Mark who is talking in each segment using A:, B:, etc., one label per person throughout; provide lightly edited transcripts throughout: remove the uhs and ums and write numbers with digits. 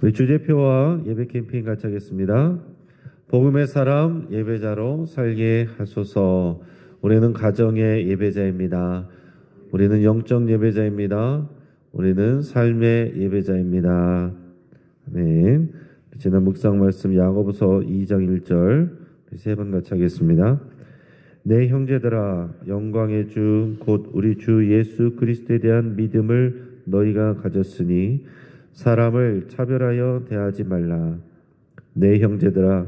A: 우리 주제표와 예배 캠페인 같이 하겠습니다. 복음의 사람 예배자로 살게 하소서. 우리는 가정의 예배자입니다. 우리는 영적 예배자입니다. 우리는 삶의 예배자입니다. 아멘. 지난 묵상 말씀 야고보서 2장 1절 세 번 같이 하겠습니다. 내 형제들아, 영광의 주 곧 우리 주 예수 그리스도에 대한 믿음을 너희가 가졌으니 사람을 차별하여 대하지 말라. 내 형제들아,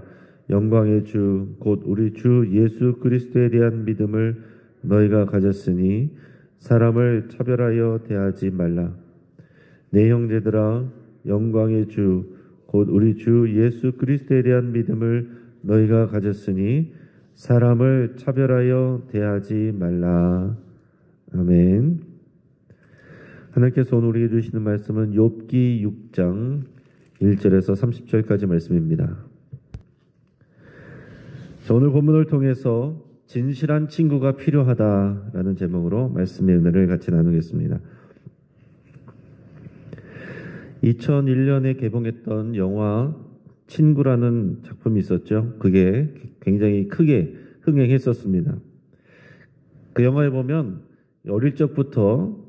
A: 영광의 주 곧 우리 주 예수 그리스도에 대한 믿음을 너희가 가졌으니 사람을 차별하여 대하지 말라. 내 형제들아, 영광의 주 곧 우리 주 예수 그리스도에 대한 믿음을 너희가 가졌으니 사람을 차별하여 대하지 말라. 아멘. 하나님께서 오늘 우리에게 주시는 말씀은 욥기 6장 1절에서 30절까지 말씀입니다. 오늘 본문을 통해서 진실한 친구가 필요하다라는 제목으로 말씀의 은혜를 같이 나누겠습니다. 2001년에 개봉했던 영화 친구라는 작품이 있었죠. 그게 굉장히 크게 흥행했었습니다. 그 영화에 보면 어릴 적부터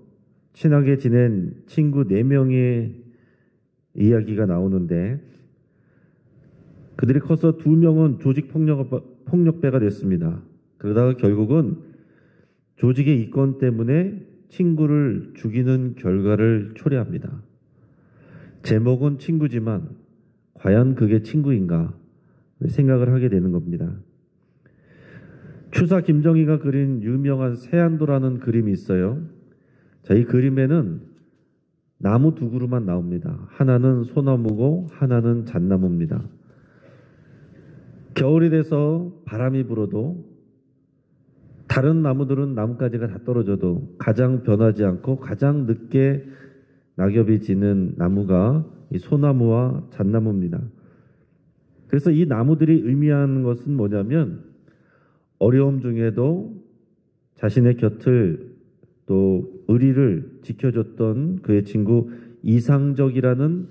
A: 친하게 지낸 친구 4명의 이야기가 나오는데 그들이 커서 2명은 조직 폭력배가 됐습니다. 그러다가 결국은 조직의 이권 때문에 친구를 죽이는 결과를 초래합니다. 제목은 친구지만 과연 그게 친구인가 생각을 하게 되는 겁니다. 추사 김정희가 그린 유명한 세안도라는 그림이 있어요. 자, 이 그림에는 나무 2그루만 나옵니다. 하나는 소나무고 하나는 잣나무입니다. 겨울이 돼서 바람이 불어도 다른 나무들은 나뭇가지가 다 떨어져도 가장 변하지 않고 가장 늦게 낙엽이 지는 나무가 이 소나무와 잣나무입니다. 그래서 이 나무들이 의미하는 것은 뭐냐면 어려움 중에도 자신의 곁을 또 의리를 지켜줬던 그의 친구 이상적이라는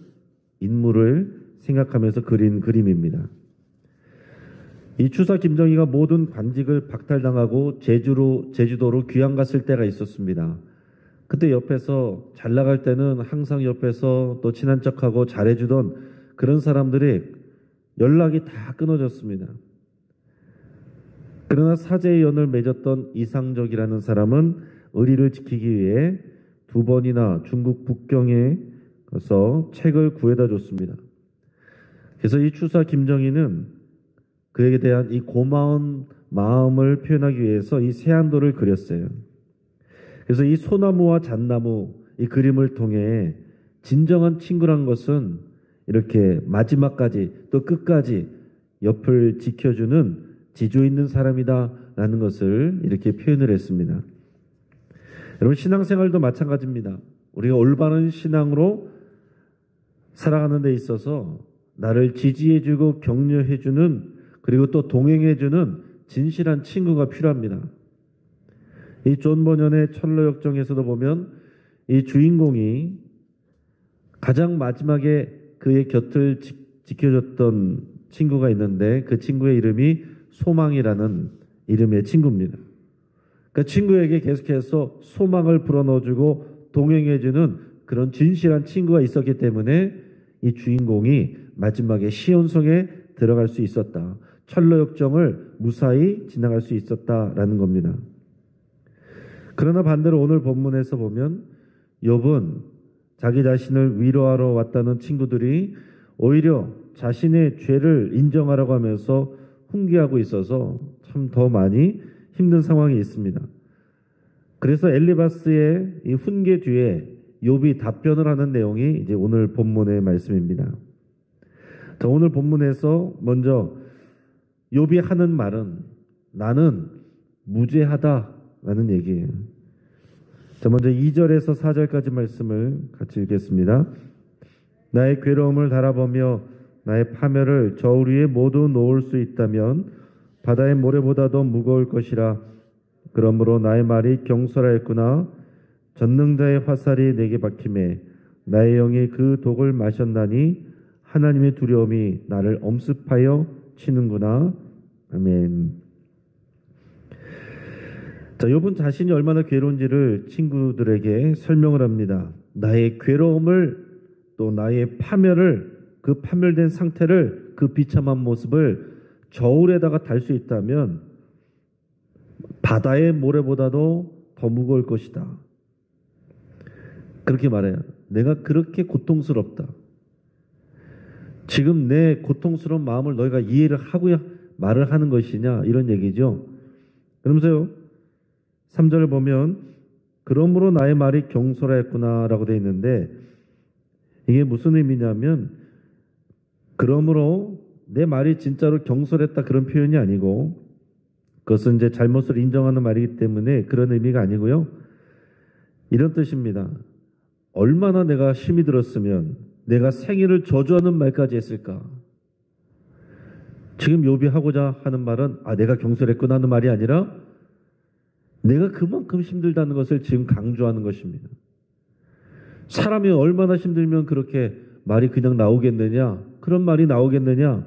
A: 인물을 생각하면서 그린 그림입니다. 이 추사 김정희가 모든 관직을 박탈당하고 제주도로 귀향 갔을 때가 있었습니다. 그때 옆에서 잘 나갈 때는 항상 옆에서 또 친한 척하고 잘해주던 그런 사람들이 연락이 다 끊어졌습니다. 그러나 사제의 연을 맺었던 이상적이라는 사람은 의리를 지키기 위해 2번이나 중국 북경에 가서 책을 구해다 줬습니다. 그래서 이 추사 김정희는 그에게 대한 이 고마운 마음을 표현하기 위해서 이 세안도를 그렸어요. 그래서 이 소나무와 잣나무 이 그림을 통해 진정한 친구란 것은 이렇게 마지막까지 또 끝까지 옆을 지켜주는 지조 있는 사람이다라는 것을 이렇게 표현을 했습니다. 여러분, 신앙생활도 마찬가지입니다. 우리가 올바른 신앙으로 살아가는 데 있어서 나를 지지해주고 격려해주는 그리고 또 동행해주는 진실한 친구가 필요합니다. 이 존 버년의 철로 역정에서도 보면 이 주인공이 가장 마지막에 그의 곁을 지켜줬던 친구가 있는데 그 친구의 이름이 소망이라는 이름의 친구입니다. 그 친구에게 계속해서 소망을 불어넣어주고 동행해주는 그런 진실한 친구가 있었기 때문에 이 주인공이 마지막에 시온성에 들어갈 수 있었다. 철로 역정을 무사히 지나갈 수 있었다라는 겁니다. 그러나 반대로 오늘 본문에서 보면 욥은 자기 자신을 위로하러 왔다는 친구들이 오히려 자신의 죄를 인정하라고 하면서 훈계하고 있어서 참 더 많이 힘든 상황이 있습니다. 그래서 엘리바스의 이 훈계 뒤에 욥이 답변을 하는 내용이 이제 오늘 본문의 말씀입니다. 자, 오늘 본문에서 먼저 욥이 하는 말은 나는 무죄하다라는 얘기예요. 자, 먼저 2절에서 4절까지 말씀을 같이 읽겠습니다. 나의 괴로움을 달아보며 나의 파멸을 저울 위에 모두 놓을 수 있다면 바다의 모래보다도 무거울 것이라. 그러므로 나의 말이 경솔하였구나. 전능자의 화살이 내게 박힘에 나의 영이 그 독을 마셨나니 하나님의 두려움이 나를 엄습하여 치는구나. 아멘. 자, 욥은 자신이 얼마나 괴로운지를 친구들에게 설명을 합니다. 나의 괴로움을 또 나의 파멸을, 그 파멸된 상태를, 그 비참한 모습을 저울에다가 달 수 있다면 바다의 모래보다도 더 무거울 것이다. 그렇게 말해요. 내가 그렇게 고통스럽다. 지금 내 고통스러운 마음을 너희가 이해를 하고 말을 하는 것이냐, 이런 얘기죠. 그러면서요, 3절을 보면 그러므로 나의 말이 경솔하였구나 라고 되어 있는데, 이게 무슨 의미냐면 그러므로 내 말이 진짜로 경솔했다 그런 표현이 아니고, 그것은 이제 잘못을 인정하는 말이기 때문에 그런 의미가 아니고요, 이런 뜻입니다. 얼마나 내가 힘이 들었으면 내가 생일을 저주하는 말까지 했을까. 지금 욥이 하고자 하는 말은 내가 경솔했구나 하는 말이 아니라 내가 그만큼 힘들다는 것을 지금 강조하는 것입니다. 사람이 얼마나 힘들면 그렇게 말이 그냥 나오겠느냐, 그런 말이 나오겠느냐,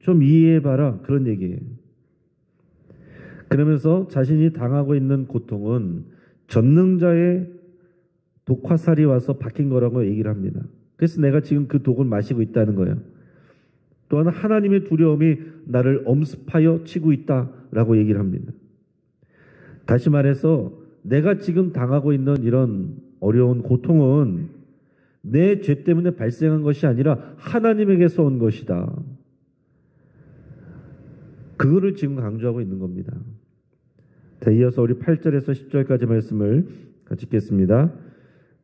A: 좀 이해해봐라, 그런 얘기예요. 그러면서 자신이 당하고 있는 고통은 전능자의 독화살이 와서 박힌 거라고 얘기를 합니다. 그래서 내가 지금 그 독을 마시고 있다는 거예요. 또한 하나님의 두려움이 나를 엄습하여 치고 있다라고 얘기를 합니다. 다시 말해서 내가 지금 당하고 있는 이런 어려운 고통은 내 죄 때문에 발생한 것이 아니라 하나님에게서 온 것이다. 그거를 지금 강조하고 있는 겁니다. 자, 이어서 우리 8절에서 10절까지 말씀을 같이 읽겠습니다.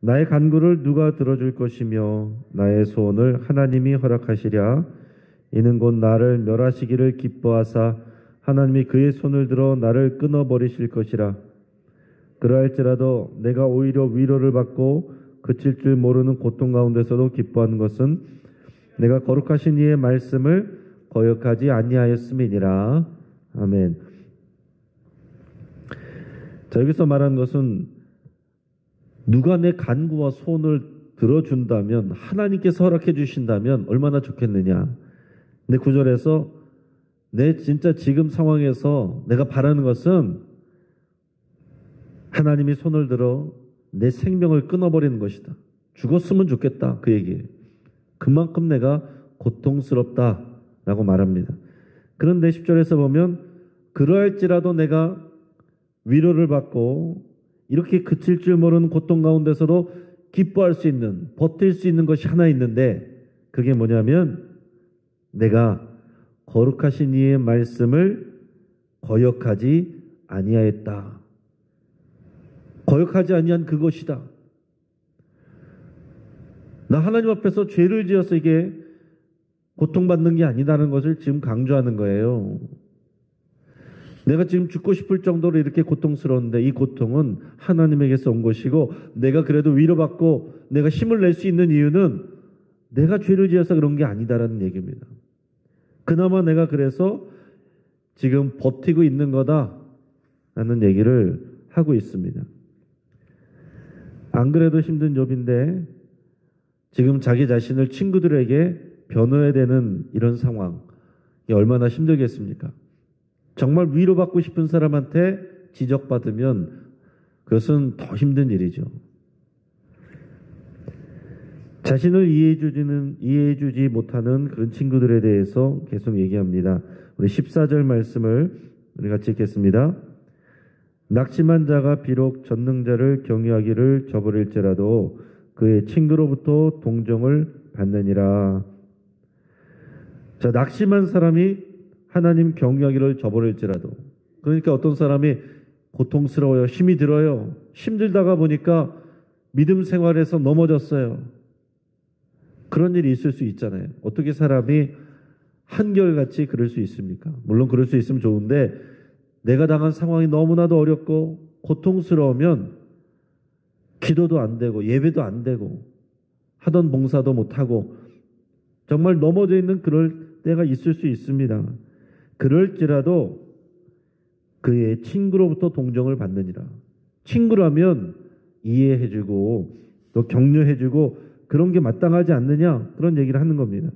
A: 나의 간구를 누가 들어줄 것이며 나의 소원을 하나님이 허락하시랴. 이는 곧 나를 멸하시기를 기뻐하사 하나님이 그의 손을 들어 나를 끊어버리실 것이라. 그러할지라도 내가 오히려 위로를 받고 그칠 줄 모르는 고통 가운데서도 기뻐하는 것은 내가 거룩하신 이의 말씀을 거역하지 아니하였음이니라. 아멘. 자, 여기서 말하는 것은 누가 내 간구와 소원을 들어준다면, 하나님께서 허락해 주신다면 얼마나 좋겠느냐. 근데 9절에서 내 진짜 지금 상황에서 내가 바라는 것은 하나님이 손을 들어 내 생명을 끊어버리는 것이다. 죽었으면 좋겠다, 그 얘기예요. 그만큼 내가 고통스럽다라고 말합니다. 그런데 10절에서 보면 그러할지라도 내가 위로를 받고 이렇게 그칠 줄 모르는 고통 가운데서도 기뻐할 수 있는, 버틸 수 있는 것이 하나 있는데, 그게 뭐냐면 내가 거룩하신 이의 말씀을 거역하지 아니하였다. 거역하지 아니한 그것이다. 나 하나님 앞에서 죄를 지어서 이게 고통받는 게 아니다는 것을 지금 강조하는 거예요. 내가 지금 죽고 싶을 정도로 이렇게 고통스러운데 이 고통은 하나님에게서 온 것이고, 내가 그래도 위로받고 내가 힘을 낼 수 있는 이유는 내가 죄를 지어서 그런 게 아니다라는 얘기입니다. 그나마 내가 그래서 지금 버티고 있는 거다라는 얘기를 하고 있습니다. 안 그래도 힘든 욥인데 지금 자기 자신을 친구들에게 변호해야 되는 이런 상황, 이게 얼마나 힘들겠습니까? 정말 위로받고 싶은 사람한테 지적받으면 그것은 더 힘든 일이죠. 자신을 이해해주지 못하는 그런 친구들에 대해서 계속 얘기합니다. 우리 14절 말씀을 우리 같이 읽겠습니다. 낙심한 자가 비록 전능자를 경외하기를 저버릴지라도 그의 친구로부터 동정을 받느니라. 자, 낙심한 사람이 하나님 경외하기를 저버릴지라도, 그러니까 어떤 사람이 고통스러워요, 힘이 들어요, 힘들다가 보니까 믿음 생활에서 넘어졌어요. 그런 일이 있을 수 있잖아요. 어떻게 사람이 한결같이 그럴 수 있습니까? 물론 그럴 수 있으면 좋은데, 내가 당한 상황이 너무나도 어렵고 고통스러우면 기도도 안 되고 예배도 안 되고 하던 봉사도 못하고 정말 넘어져 있는 그럴 때가 있을 수 있습니다. 그럴지라도 그의 친구로부터 동정을 받느니라. 친구라면 이해해주고 또 격려해주고 그런 게 마땅하지 않느냐 그런 얘기를 하는 겁니다.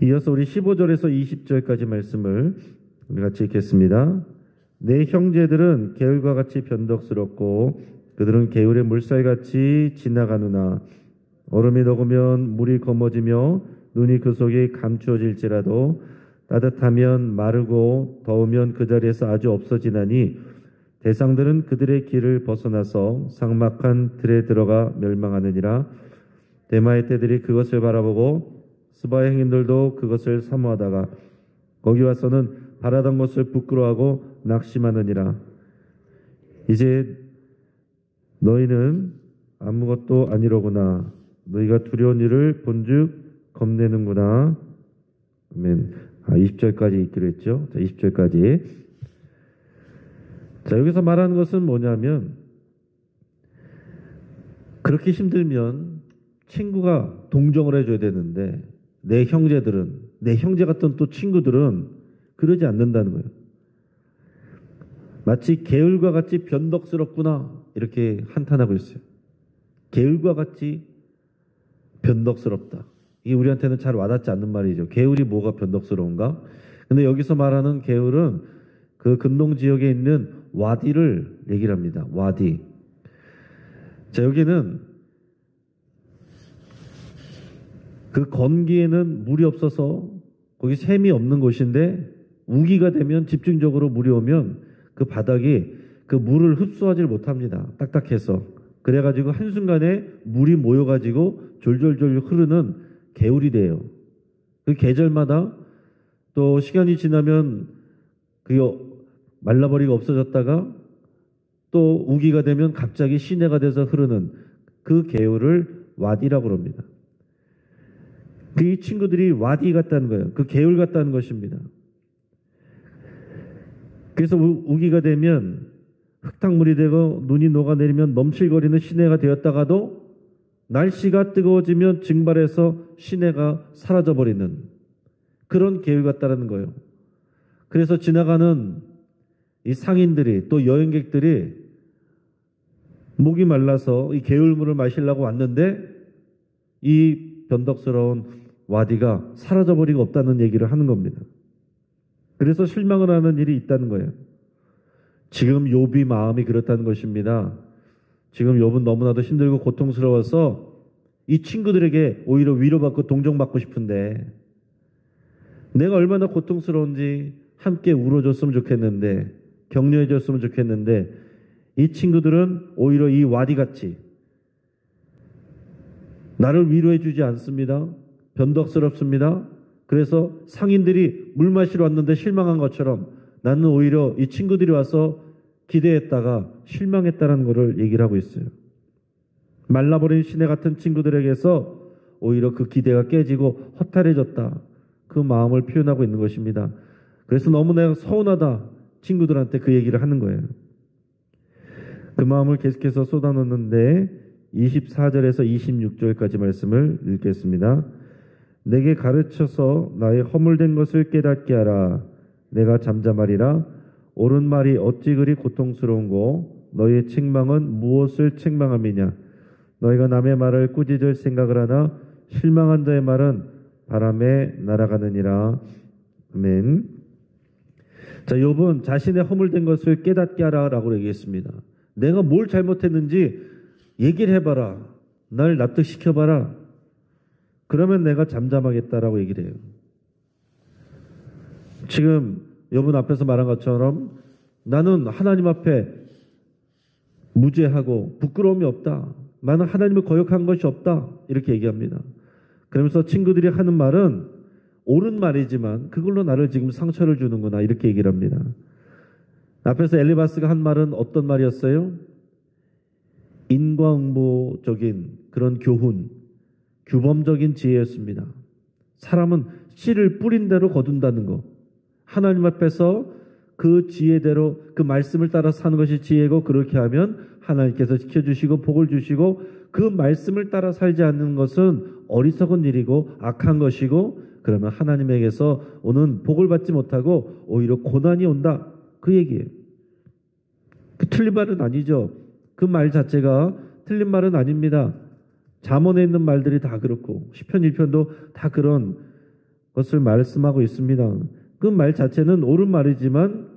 A: 이어서 우리 15절에서 20절까지 말씀을 우리 같이 읽겠습니다. 내 형제들은 개울과 같이 변덕스럽고 그들은 개울의 물살같이 지나가느나 얼음이 녹으면 물이 검어지며 눈이 그 속에 감추어질지라도 따뜻하면 마르고 더우면 그 자리에서 아주 없어지나니 대상들은 그들의 길을 벗어나서 삭막한 들에 들어가 멸망하느니라. 대마의 떼들이 그것을 바라보고 스바의 행인들도 그것을 사모하다가 거기 와서는 바라던 것을 부끄러워하고 낙심하느니라. 이제 너희는 아무것도 아니로구나. 너희가 두려운 일을 본즉 겁내는구나. 아멘. 20절까지 읽기로 했죠. 자, 20절까지. 자, 여기서 말하는 것은 뭐냐면 그렇게 힘들면 친구가 동정을 해줘야 되는데 내 형제들은, 내 형제 같은 또 친구들은 그러지 않는다는 거예요. 마치 개울과 같이 변덕스럽구나 이렇게 한탄하고 있어요. 개울과 같이 변덕스럽다. 이게 우리한테는 잘 와닿지 않는 말이죠. 개울이 뭐가 변덕스러운가? 근데 여기서 말하는 개울은 그 근동 지역에 있는 와디를 얘기를 합니다. 와디. 자, 여기는 그 건기에는 물이 없어서 거기 샘이 없는 곳인데 우기가 되면 집중적으로 물이 오면 그 바닥이 그 물을 흡수하지 못합니다. 딱딱해서. 그래가지고 한순간에 물이 모여가지고 졸졸졸 흐르는 개울이 돼요. 그 계절마다 또 시간이 지나면 그게 말라버리고 없어졌다가 또 우기가 되면 갑자기 시내가 돼서 흐르는 그 개울을 와디라고 합니다. 그 친구들이 와디 같다는 거예요. 그 개울 같다는 것입니다. 그래서 우기가 되면 흙탕물이 되고 눈이 녹아내리면 넘칠거리는 시내가 되었다가도 날씨가 뜨거워지면 증발해서 시내가 사라져버리는 그런 개울 같다는 거예요. 그래서 지나가는 이 상인들이 또 여행객들이 목이 말라서 이 개울물을 마시려고 왔는데 이 변덕스러운 와디가 사라져버리고 없다는 얘기를 하는 겁니다. 그래서 실망을 하는 일이 있다는 거예요. 지금 욥이 마음이 그렇다는 것입니다. 지금 욥은 너무나도 힘들고 고통스러워서 이 친구들에게 오히려 위로받고 동정받고 싶은데 내가 얼마나 고통스러운지 함께 울어줬으면 좋겠는데 격려해줬으면 좋겠는데 이 친구들은 오히려 이 와디같이 나를 위로해주지 않습니다. 변덕스럽습니다. 그래서 상인들이 물 마시러 왔는데 실망한 것처럼 나는 오히려 이 친구들이 와서 기대했다가 실망했다는 것을 얘기를 하고 있어요. 말라버린 시내 같은 친구들에게서 오히려 그 기대가 깨지고 허탈해졌다. 그 마음을 표현하고 있는 것입니다. 그래서 너무 내가 서운하다. 친구들한테 그 얘기를 하는 거예요. 그 마음을 계속해서 쏟아놓는데 24절에서 26절까지 말씀을 읽겠습니다. 내게 가르쳐서 나의 허물된 것을 깨닫게 하라. 내가 잠잠하리라. 옳은 말이 어찌 그리 고통스러운고 너희의 책망은 무엇을 책망함이냐. 너희가 남의 말을 꾸짖을 생각을 하나 실망한 자의 말은 바람에 날아가느니라. 아멘. 자, 욥은 자신의 허물된 것을 깨닫게 하라라고 얘기했습니다. 내가 뭘 잘못했는지 얘기를 해봐라. 날 납득시켜봐라. 그러면 내가 잠잠하겠다라고 얘기를 해요. 지금 욥은 앞에서 말한 것처럼 나는 하나님 앞에 무죄하고 부끄러움이 없다. 나는 하나님을 거역한 것이 없다. 이렇게 얘기합니다. 그러면서 친구들이 하는 말은 옳은 말이지만 그걸로 나를 지금 상처를 주는구나. 이렇게 얘기를 합니다. 앞에서 엘리바스가 한 말은 어떤 말이었어요? 인과응보적인 그런 교훈, 규범적인 지혜였습니다. 사람은 씨를 뿌린 대로 거둔다는 것. 하나님 앞에서 그 지혜대로 그 말씀을 따라 사는 것이 지혜고 그렇게 하면 하나님께서 지켜주시고 복을 주시고 그 말씀을 따라 살지 않는 것은 어리석은 일이고 악한 것이고 그러면 하나님에게서 오는 복을 받지 못하고 오히려 고난이 온다. 그 얘기예요. 그 틀린 말은 아니죠. 그 말 자체가 틀린 말은 아닙니다. 잠언에 있는 말들이 다 그렇고 시편 1편도 다 그런 것을 말씀하고 있습니다. 그 말 자체는 옳은 말이지만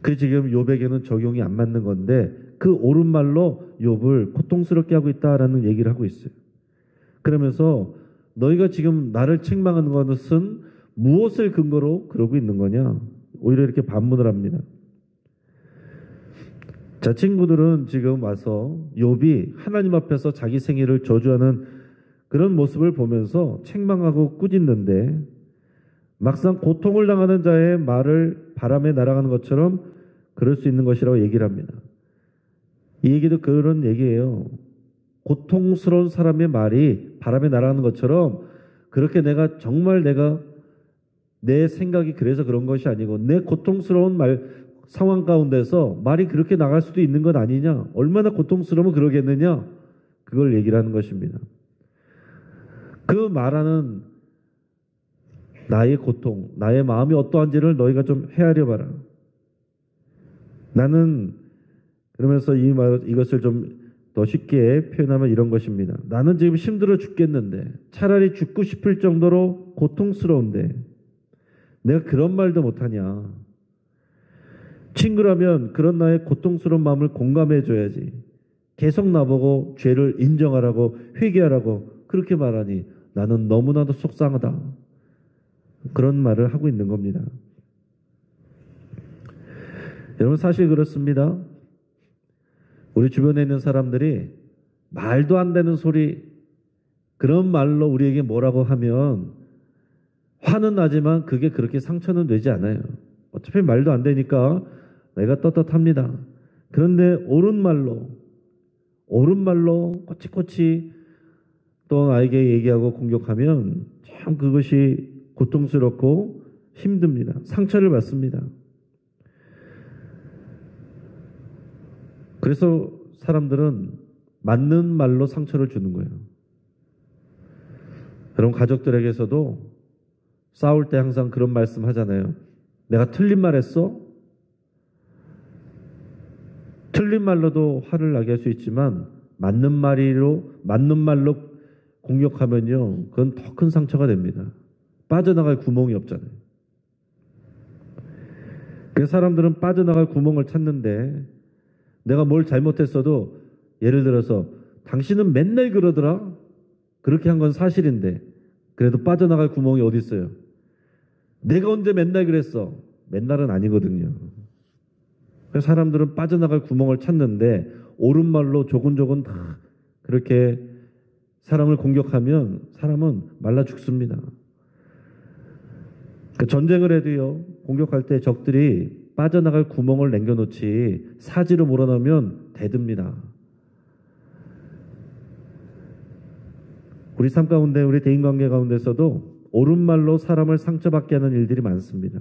A: 그 지금 욥에게는 적용이 안 맞는 건데 그 옳은 말로 욥을 고통스럽게 하고 있다라는 얘기를 하고 있어요. 그러면서 너희가 지금 나를 책망하는 것은 무엇을 근거로 그러고 있는 거냐? 오히려 이렇게 반문을 합니다. 자, 친구들은 지금 와서 욥이 하나님 앞에서 자기 생애를 저주하는 그런 모습을 보면서 책망하고 꾸짖는데 막상 고통을 당하는 자의 말을 바람에 날아가는 것처럼 그럴 수 있는 것이라고 얘기를 합니다. 이 얘기도 그런 얘기예요. 고통스러운 사람의 말이 바람에 날아가는 것처럼 그렇게 정말 내가 내 생각이 그래서 그런 것이 아니고 내 고통스러운 상황 가운데서 말이 그렇게 나갈 수도 있는 건 아니냐? 얼마나 고통스러우면 그러겠느냐? 그걸 얘기를 하는 것입니다. 그 말하는 나의 고통, 나의 마음이 어떠한지를 너희가 좀 헤아려 봐라. 나는 그러면서 이것을 좀 더 쉽게 표현하면 이런 것입니다. 나는 지금 힘들어 죽겠는데 차라리 죽고 싶을 정도로 고통스러운데 내가 그런 말도 못하냐. 친구라면 그런 나의 고통스러운 마음을 공감해 줘야지. 계속 나보고 죄를 인정하라고 회개하라고 그렇게 말하니 나는 너무나도 속상하다. 그런 말을 하고 있는 겁니다. 여러분 사실 그렇습니다. 우리 주변에 있는 사람들이 말도 안 되는 소리 그런 말로 우리에게 뭐라고 하면 화는 나지만 그게 그렇게 상처는 되지 않아요. 어차피 말도 안 되니까 내가 떳떳합니다. 그런데 옳은 말로 꼬치꼬치 또 나에게 얘기하고 공격하면 참 그것이 고통스럽고 힘듭니다. 상처를 받습니다. 그래서 사람들은 맞는 말로 상처를 주는 거예요. 여러분 가족들에게서도 싸울 때 항상 그런 말씀 하잖아요. 내가 틀린 말 했어? 틀린 말로도 화를 나게 할 수 있지만 맞는 말로 공격하면요. 그건 더 큰 상처가 됩니다. 빠져나갈 구멍이 없잖아요. 그래서 사람들은 빠져나갈 구멍을 찾는데 내가 뭘 잘못했어도 예를 들어서 당신은 맨날 그러더라. 그렇게 한 건 사실인데 그래도 빠져나갈 구멍이 어디 있어요? 내가 언제 맨날 그랬어? 맨날은 아니거든요. 그래서 사람들은 빠져나갈 구멍을 찾는데 옳은 말로 조근조근 다 그렇게 사람을 공격하면 사람은 말라 죽습니다. 전쟁을 해도요. 공격할 때 적들이 빠져나갈 구멍을 남겨놓지 사지로 몰아넣으면 대듭니다. 우리 삶 가운데 우리 대인관계 가운데서도 옳은 말로 사람을 상처받게 하는 일들이 많습니다.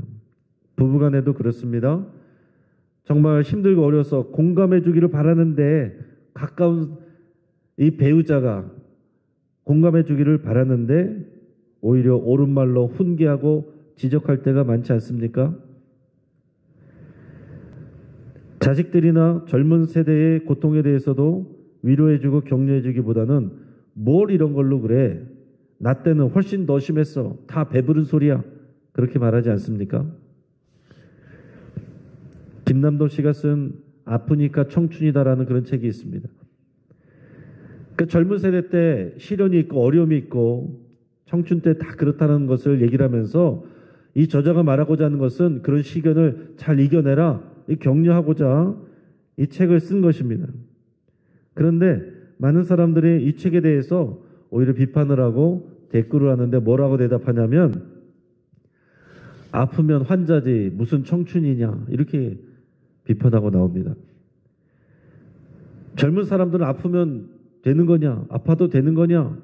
A: 부부간에도 그렇습니다. 정말 힘들고 어려서 공감해 주기를 바라는데 가까운 이 배우자가 공감해 주기를 바라는데 오히려 옳은 말로 훈계하고 지적할 때가 많지 않습니까? 자식들이나 젊은 세대의 고통에 대해서도 위로해주고 격려해주기보다는 뭘 이런 걸로 그래? 나 때는 훨씬 더 심했어. 다 배부른 소리야. 그렇게 말하지 않습니까? 김남도 씨가 쓴 아프니까 청춘이다라는 그런 책이 있습니다. 그 젊은 세대 때 시련이 있고 어려움이 있고 청춘 때 다 그렇다는 것을 얘기를 하면서 이 저자가 말하고자 하는 것은 그런 시련을 잘 이겨내라. 격려하고자 이 책을 쓴 것입니다. 그런데 많은 사람들이 이 책에 대해서 오히려 비판을 하고 댓글을 하는데 뭐라고 대답하냐면 아프면 환자지 무슨 청춘이냐 이렇게 비판하고 나옵니다. 젊은 사람들은 아프면 되는 거냐? 아파도 되는 거냐?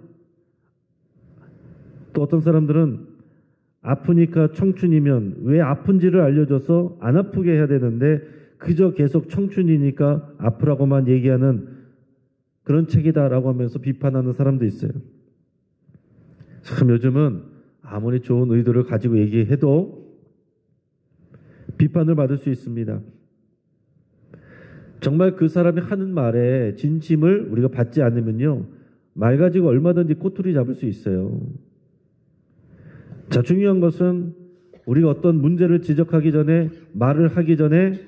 A: 또 어떤 사람들은 아프니까 청춘이면 왜 아픈지를 알려줘서 안 아프게 해야 되는데 그저 계속 청춘이니까 아프라고만 얘기하는 그런 책이다라고 하면서 비판하는 사람도 있어요. 참 요즘은 아무리 좋은 의도를 가지고 얘기해도 비판을 받을 수 있습니다. 정말 그 사람이 하는 말에 진심을 우리가 받지 않으면요, 말 가지고 얼마든지 꼬투리 잡을 수 있어요. 자, 중요한 것은 우리가 어떤 문제를 지적하기 전에, 말을 하기 전에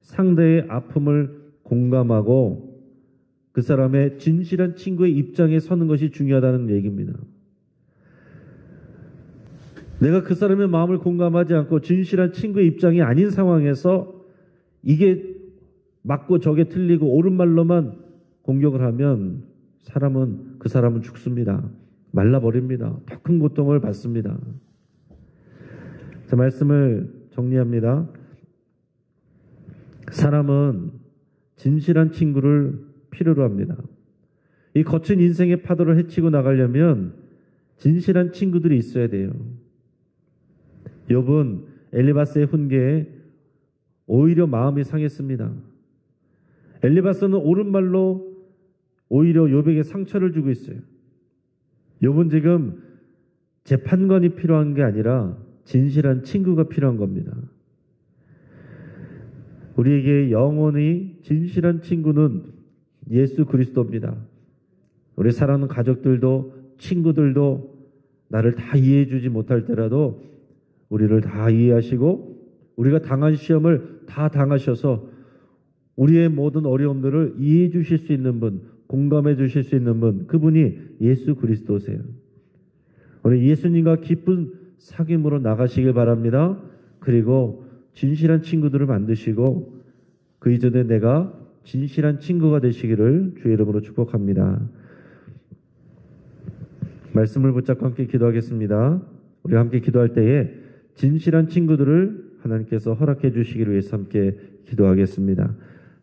A: 상대의 아픔을 공감하고 그 사람의 진실한 친구의 입장에 서는 것이 중요하다는 얘기입니다. 내가 그 사람의 마음을 공감하지 않고 진실한 친구의 입장이 아닌 상황에서 이게 맞고 저게 틀리고 옳은 말로만 공격을 하면 그 사람은 죽습니다. 말라버립니다. 더 큰 고통을 받습니다. 자, 말씀을 정리합니다. 사람은 진실한 친구를 필요로 합니다. 이 거친 인생의 파도를 헤치고 나가려면 진실한 친구들이 있어야 돼요. 욥은 엘리바스의 훈계에 오히려 마음이 상했습니다. 엘리바스는 옳은 말로 오히려 욥에게 상처를 주고 있어요. 욥은 지금 재판관이 필요한 게 아니라 진실한 친구가 필요한 겁니다. 우리에게 영원히 진실한 친구는 예수 그리스도입니다. 우리 사랑하는 가족들도 친구들도 나를 다 이해해 주지 못할 때라도 우리를 다 이해하시고 우리가 당한 시험을 다 당하셔서 우리의 모든 어려움들을 이해해 주실 수 있는 분, 공감해 주실 수 있는 분, 그분이 예수 그리스도세요. 우리 예수님과 깊은 사귐으로 나가시길 바랍니다. 그리고 진실한 친구들을 만드시고 그 이전에 내가 진실한 친구가 되시기를 주의 이름으로 축복합니다. 말씀을 붙잡고 함께 기도하겠습니다. 우리가 함께 기도할 때에 진실한 친구들을 하나님께서 허락해 주시기를 위해서 함께 기도하겠습니다.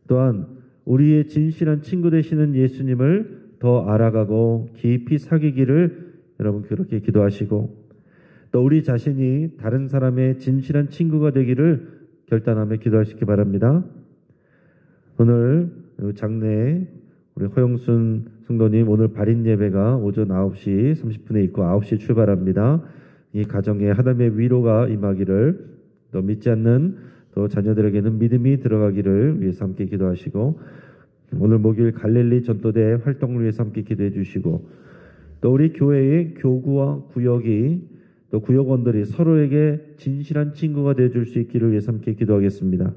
A: 또한 우리의 진실한 친구 되시는 예수님을 더 알아가고 깊이 사귀기를 여러분 그렇게 기도하시고 또 우리 자신이 다른 사람의 진실한 친구가 되기를 결단하며 기도하시기 바랍니다. 오늘 장래에 우리 허영순 성도님 오늘 발인 예배가 오전 9시 30분에 있고 9시에 출발합니다. 이 가정에 하나님의 위로가 임하기를 또 믿지 않는 또 자녀들에게는 믿음이 들어가기를 위해서 함께 기도하시고 오늘 목요일 갈릴리 전도대 활동을 위해서 함께 기도해 주시고 또 우리 교회의 교구와 구역이 또 구역원들이 서로에게 진실한 친구가 되어줄 수 있기를 위해서 함께 기도하겠습니다.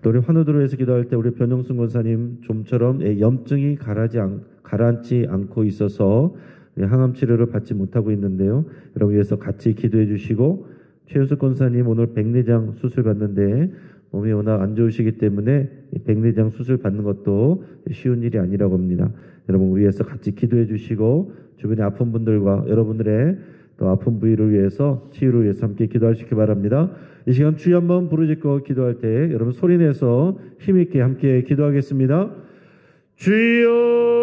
A: 또 우리 환우들을 위해서 기도할 때 우리 변영순 권사님 좀처럼 염증이 가라앉지 않고 있어서 항암 치료를 받지 못하고 있는데요. 여러분 위해서 같이 기도해 주시고 최윤숙 권사님 오늘 백내장 수술 받는데 몸이 워낙 안 좋으시기 때문에 백내장 수술 받는 것도 쉬운 일이 아니라고 합니다. 여러분 위해서 같이 기도해 주시고 주변에 아픈 분들과 여러분들의 또 아픈 부위를 위해서 치유를 위해서 함께 기도하시기 바랍니다. 이 시간 주여 한번 부르짖고 기도할 때 여러분 소리내서 힘있게 함께 기도하겠습니다. 주여